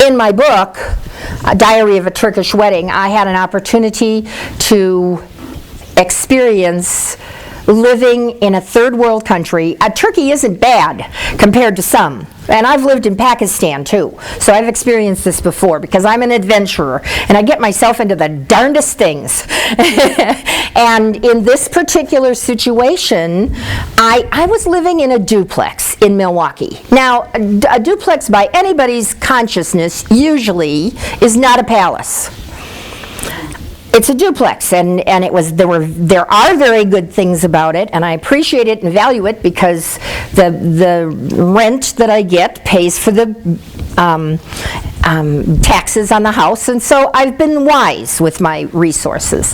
in my book, A Diary of a Turkish Wedding, I had an opportunity to experience living in a third world country. Turkey isn't bad compared to some. And I've lived in Pakistan too. So I've experienced this before because I'm an adventurer and I get myself into the darndest things. And in this particular situation, I was living in a duplex in Milwaukee. Now, a duplex by anybody's consciousness usually is not a palace. It's a duplex, and there are very good things about it, and I appreciate it and value it because the rent that I get pays for the taxes on the house, and so I've been wise with my resources.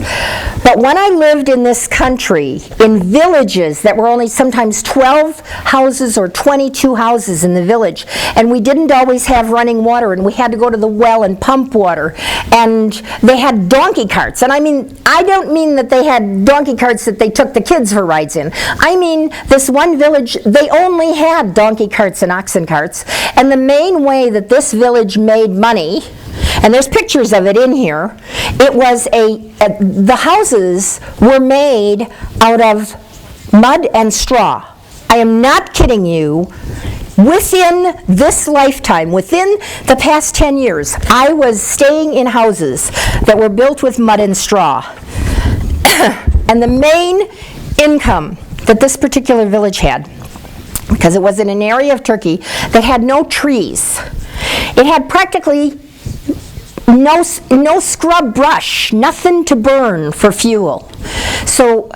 But when I lived in this country, in villages that were only sometimes 12 houses or 22 houses in the village, and we didn't always have running water, and we had to go to the well and pump water, and they had donkey carts. And I don't mean that they had donkey carts that they took the kids for rides in. I mean, this one village, they only had donkey carts and oxen carts, and the main way that this village made money, and there's pictures of it in here, it was the houses were made out of mud and straw. I am not kidding you. Within this lifetime, within the past 10 years, I was staying in houses that were built with mud and straw. And the main income that this particular village had, because it was in an area of Turkey that had no trees, it had practically no scrub brush, nothing to burn for fuel. So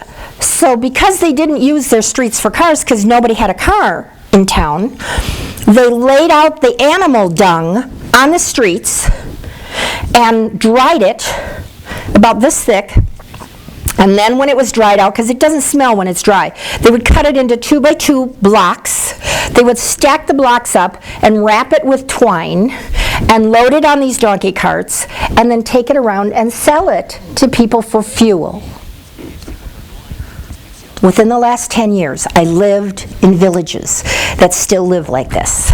because they didn't use their streets for cars, because nobody had a car in town, they laid out the animal dung on the streets and dried it about this thick. And then when it was dried out, because it doesn't smell when it's dry, they would cut it into 2x2 blocks. They would stack the blocks up and wrap it with twine and load it on these donkey carts and then take it around and sell it to people for fuel. Within the last 10 years, I lived in villages that still live like this.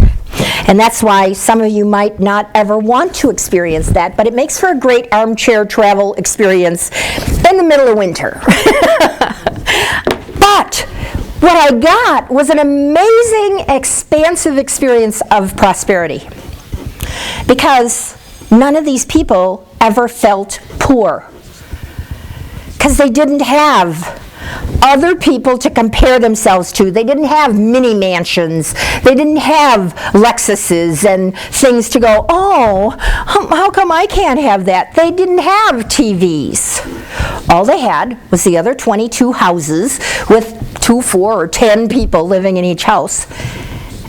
And that's why some of you might not ever want to experience that, but it makes for a great armchair travel experience in the middle of winter. But what I got was an amazing, expansive experience of prosperity. Because none of these people ever felt poor. Because they didn't have other people to compare themselves to. They didn't have mini mansions. They didn't have Lexuses and things to go, oh, how come I can't have that? They didn't have TVs. All they had was the other 22 houses with 2, 4, or 10 people living in each house.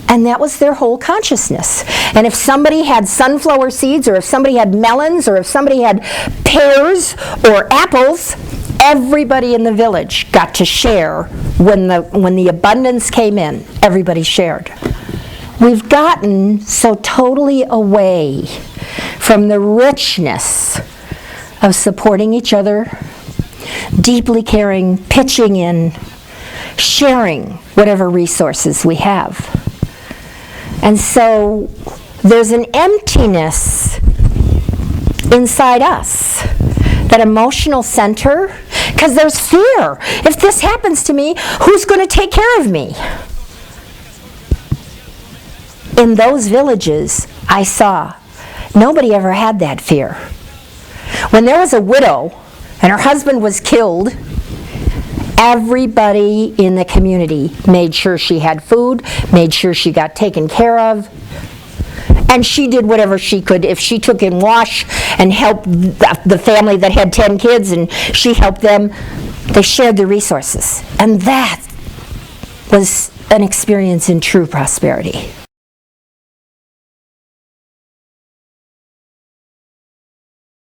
And that was their whole consciousness. And if somebody had sunflower seeds, or if somebody had melons, or if somebody had pears or apples, everybody in the village got to share when the abundance came in. Everybody shared. We've gotten so totally away from the richness of supporting each other, deeply caring, pitching in, sharing whatever resources we have. And so there's an emptiness inside us, that emotional center, because there's fear. If this happens to me, who's going to take care of me? In those villages, I saw nobody ever had that fear. When there was a widow and her husband was killed, everybody in the community made sure she had food, made sure she got taken care of, and she did whatever she could. If she took in wash and helped the family that had 10 kids and she helped them, they shared the resources. And that was an experience in true prosperity.